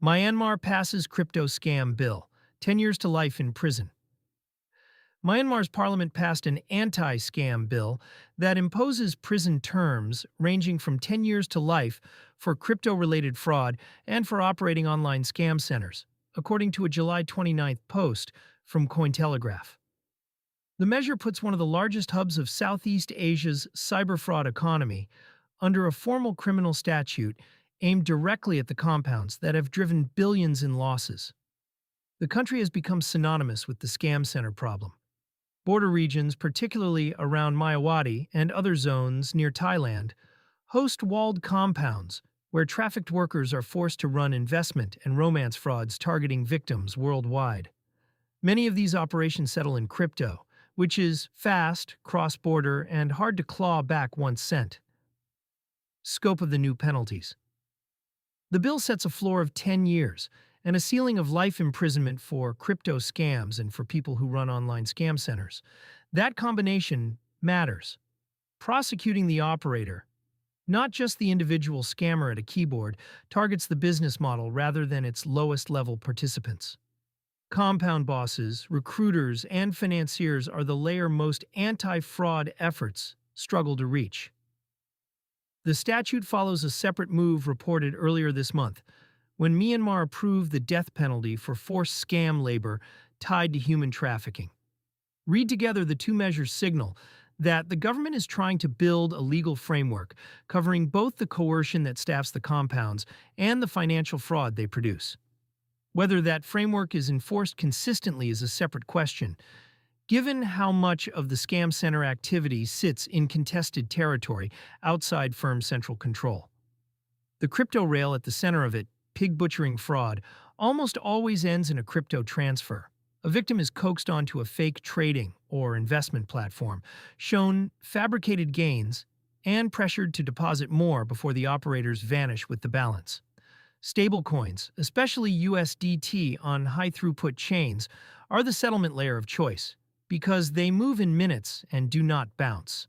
Myanmar passes crypto scam bill, 10 years to life in prison. Myanmar's parliament passed an anti-scam bill that imposes prison terms ranging from 10 years to life for crypto-related fraud and for operating online scam centers, according to a July 29th post from Cointelegraph. The measure puts one of the largest hubs of Southeast Asia's cyber fraud economy under a formal criminal statute aimed directly at the compounds that have driven billions in losses. The country has become synonymous with the scam center problem. Border regions, particularly around Myawaddy and other zones near Thailand, host walled compounds where trafficked workers are forced to run investment and romance frauds targeting victims worldwide. Many of these operations settle in crypto, which is fast, cross-border, and hard to claw back once sent. Scope of the new penalties. The bill sets a floor of 10 years and a ceiling of life imprisonment for crypto scams and for people who run online scam centers. That combination matters. Prosecuting the operator, not just the individual scammer at a keyboard, targets the business model rather than its lowest-level participants. Compound bosses, recruiters, and financiers are the layer most anti-fraud efforts struggle to reach. The statute follows a separate move reported earlier this month, when Myanmar approved the death penalty for forced scam labor tied to human trafficking. Read together, the two measures signal that the government is trying to build a legal framework covering both the coercion that staffs the compounds and the financial fraud they produce. Whether that framework is enforced consistently is a separate question, given how much of the scam center activity sits in contested territory outside firm central control. The crypto rail at the center of it, pig-butchering fraud, almost always ends in a crypto transfer. A victim is coaxed onto a fake trading or investment platform, shown fabricated gains, and pressured to deposit more before the operators vanish with the balance. Stablecoins, especially USDT on high-throughput chains, are the settlement layer of choice because they move in minutes and do not bounce.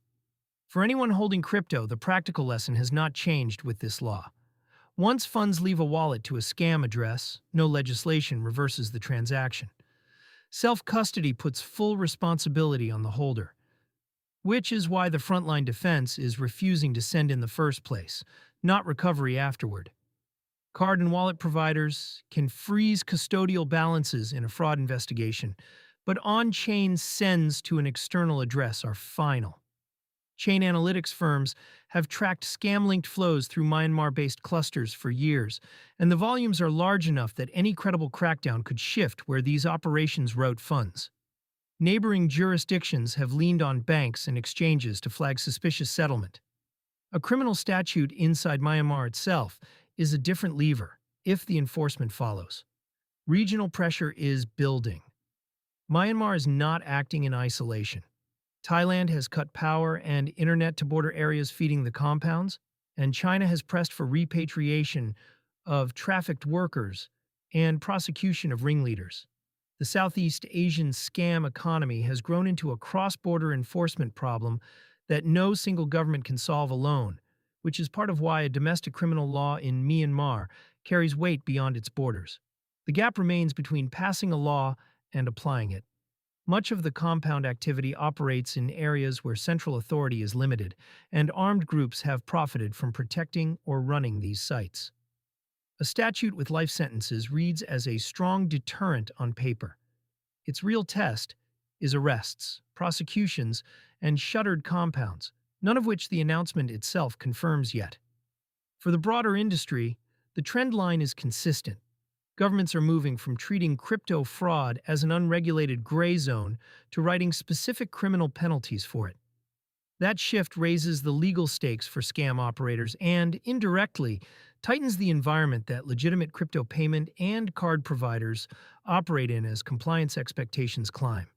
For anyone holding crypto, the practical lesson has not changed with this law. Once funds leave a wallet to a scam address, no legislation reverses the transaction. Self-custody puts full responsibility on the holder, which is why the frontline defense is refusing to send in the first place, not recovery afterward. Card and wallet providers can freeze custodial balances in a fraud investigation, but on-chain sends to an external address are final. Chain analytics firms have tracked scam-linked flows through Myanmar-based clusters for years, and the volumes are large enough that any credible crackdown could shift where these operations route funds. Neighboring jurisdictions have leaned on banks and exchanges to flag suspicious settlement. A criminal statute inside Myanmar itself is a different lever if the enforcement follows. Regional pressure is building. Myanmar is not acting in isolation. Thailand has cut power and internet to border areas feeding the compounds, and China has pressed for repatriation of trafficked workers and prosecution of ringleaders. The Southeast Asian scam economy has grown into a cross-border enforcement problem that no single government can solve alone, which is part of why a domestic criminal law in Myanmar carries weight beyond its borders. The gap remains between passing a law and applying it. Much of the compound activity operates in areas where central authority is limited, and armed groups have profited from protecting or running these sites. A statute with life sentences reads as a strong deterrent on paper. Its real test is arrests, prosecutions, and shuttered compounds, none of which the announcement itself confirms yet. For the broader industry, the trend line is consistent. Governments are moving from treating crypto fraud as an unregulated gray zone to writing specific criminal penalties for it. That shift raises the legal stakes for scam operators and, indirectly, tightens the environment that legitimate crypto payment and card providers operate in as compliance expectations climb.